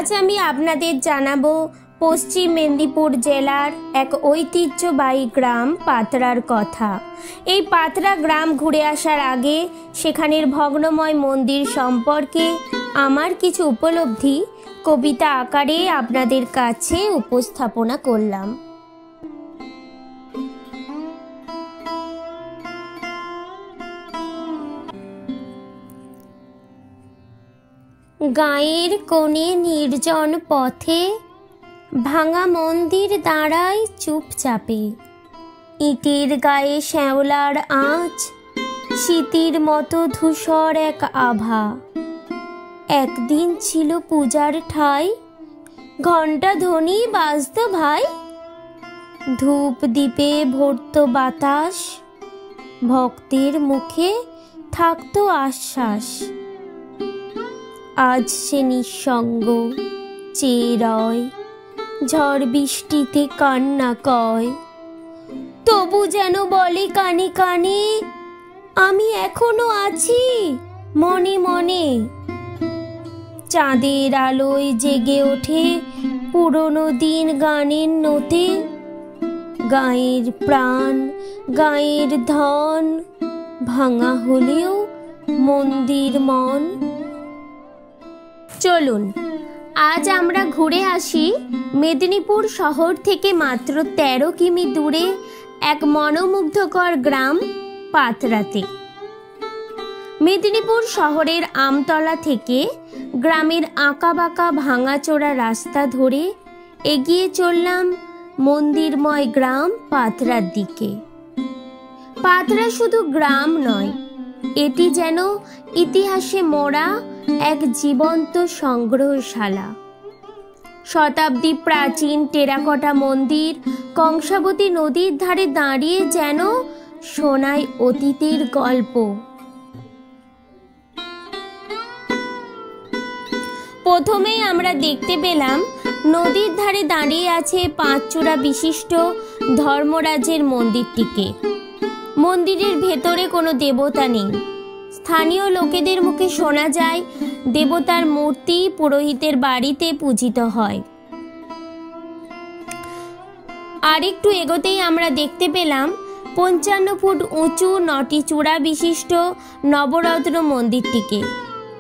আজ আমি আপনাদের জানাবো পশ্চিম মেদিনীপুর জেলার এক ঐতিহ্যবাহী গ্রাম পাতরার কথা। এই পাতরা গ্রাম ঘুরে আসার আগে সেখানের ভগ্নময় মন্দির সম্পর্কে আমার কিছু উপলব্ধি কবিতা আকারে আপনাদের কাছে উপস্থাপনা করলাম। গাঁয়ের কোণে নির্জন পথে ভাঙা মন্দির দাঁড়ায় চুপচাপে, ইটের গায়ে শ্যাওলার আঁচ, শীতের মতো ধূসর এক আভা। একদিন ছিল পূজার ঠাই, ঘণ্টা ধ্বনি বাজত ভাই, ধূপ দ্বীপে ভরত বাতাস, ভক্তের মুখে থাকতো আশ্বাস। আজ সে নিঃসঙ্গ চেয়ে রয়, ঝড় বৃষ্টিতে কান্না কয়, তবু যেন বলে কানে কানে, আমি এখনো আছি মনে মনে। চাঁদের আলোয় জেগে ওঠে পুরনো দিন গানের নোতে, গাঁয়ের প্রাণ গাঁয়ের ধন, ভাঙা হলেও মন্দির মন। চলুন আজ আমরা ঘুরে আসি মেদিনীপুর শহর থেকে মাত্র 13 কিমি দূরে এক মনোমুগ্ধকর গ্রাম পাতরাতে। মেদিনীপুর শহরের আমতলা থেকে গ্রামের আঁকাবাঁকা ভাঙাচোরা রাস্তা ধরে এগিয়ে চললাম মন্দিরময় গ্রাম পাতরার দিকে। পাতরা শুধু গ্রাম নয়, এটি যেন ইতিহাসে মোড়া এক জীবন্ত সংগ্রহশালা। শতাব্দী প্রাচীন টেরাকোটা মন্দির কংসাবতী নদীর ধারে দাঁড়িয়ে যেন শোনায় অতীতের গল্প। প্রথমেই আমরা দেখতে পেলাম নদীর ধারে দাঁড়িয়ে আছে 5 চূড়া বিশিষ্ট ধর্মরাজের মন্দিরটিকে। মন্দিরের ভেতরে কোনো দেবতা নেই। স্থানীয় লোকেদের মুখে শোনা যায় দেবতার মূর্তি পুরোহিতের বাড়িতে পূজিত হয়। আর একটু এগোতেই আমরা দেখতে পেলাম 55 ফুট উঁচু 9টি চূড়া বিশিষ্ট নবরত্ন মন্দিরটিকে।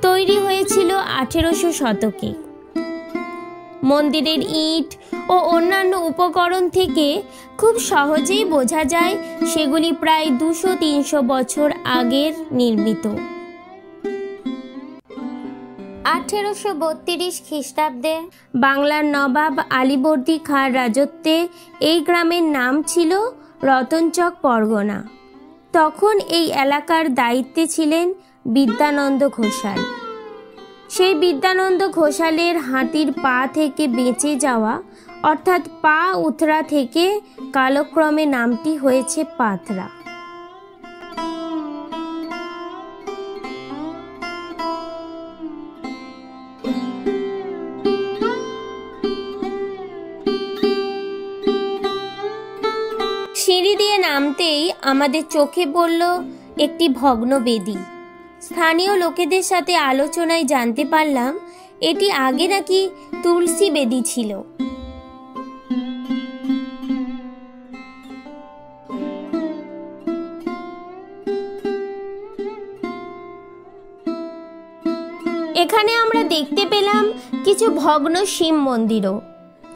তৈরি হয়েছিল 1800 শতকে। মন্দিরের ইট ও অন্যান্য উপকরণ থেকে খুব সহজেই বোঝা যায় সেগুলি প্রায় 200-300 বছর আগের নির্মিত। 1832 খ্রিস্টাব্দে বাংলার নবাব আলীবর্দী খাঁর রাজত্বে এই গ্রামের নাম ছিল রতনচক পরগনা। তখন এই এলাকার দায়িত্বে ছিলেন বিদ্যানন্দ ঘোষাল। সেই বিদ্যানন্দ ঘোষালের হাতির পা থেকে বেঁচে যাওয়া অর্থাৎ পা উথরা থেকে কালক্রমে নামটি হয়েছে পাতরা। সিঁড়ি দিয়ে নামতেই আমাদের চোখে পড়ল একটি ভগ্ন বেদি। স্থানীয় লোকেদের সাথে আলোচনায় জানতে পারলাম এটি আগে নাকি তুলসী বেদি ছিল। এখানে আমরা দেখতে পেলাম কিছু ভগ্ন শিব মন্দিরও,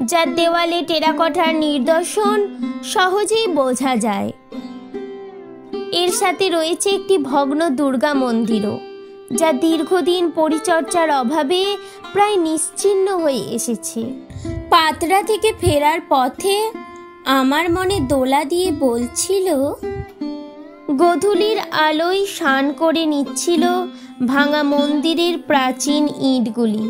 যার দেওয়ালে টেরাকোটার নিদর্শন সহজেই বোঝা যায়। এর সাথে রয়েছে একটি ভগ্ন দুর্গা মন্দিরও, যা দীর্ঘদিন পরিচর্যার অভাবে প্রায় নিশ্চিহ্ন হয়ে এসেছে। পাতরা থেকে ফেরার পথে আমার মনে দোলা দিয়ে বলছিল, গোধূলির আলোয় শান করে নিচ্ছিল ভাঙা মন্দিরের প্রাচীন ইটগুলি।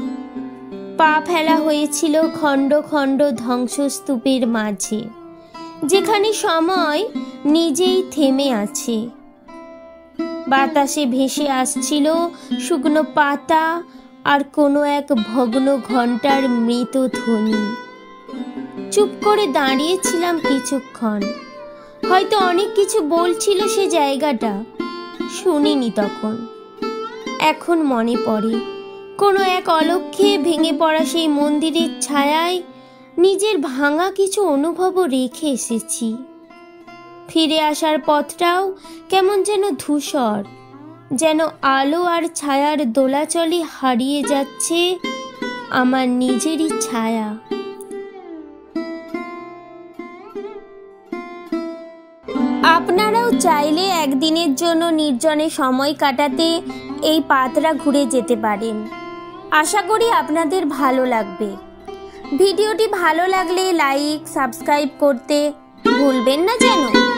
পা ফেলা হয়েছিল খণ্ড খণ্ড ধ্বংসস্তূপের মাঝে, যেখানে সময় নিজেই থেমে আছে। বাতাসে ভেসে আসছিল শুকনো পাতা আর কোনো এক ভগ্ন ঘণ্টার মৃত ধ্বনি। চুপ করে দাঁড়িয়েছিলাম কিছুক্ষণ। হয়তো অনেক কিছু বলছিল সে জায়গাটা, শুনিনি তখন। এখন মনে পড়ে কোনো এক অলক্ষ্যে ভেঙে পড়া সেই মন্দিরের ছায়ায় নিজের ভাঙা কিছু অনুভবও রেখে এসেছি। ফিরে আসার পথটাও কেমন যেন ধূসর, যেন আলো আর ছায়ার দোলাচলে হারিয়ে যাচ্ছে আমার নিজেরই ছায়া। আপনারাও চাইলে একদিনের জন্য নির্জনে সময় কাটাতে এই পাতরা ঘুরে যেতে পারেন। আশা করি আপনাদের ভালো লাগবে। ভিডিওটি ভালো লাগলে লাইক, সাবস্ক্রাইব করতে ভুলবেন না যেন।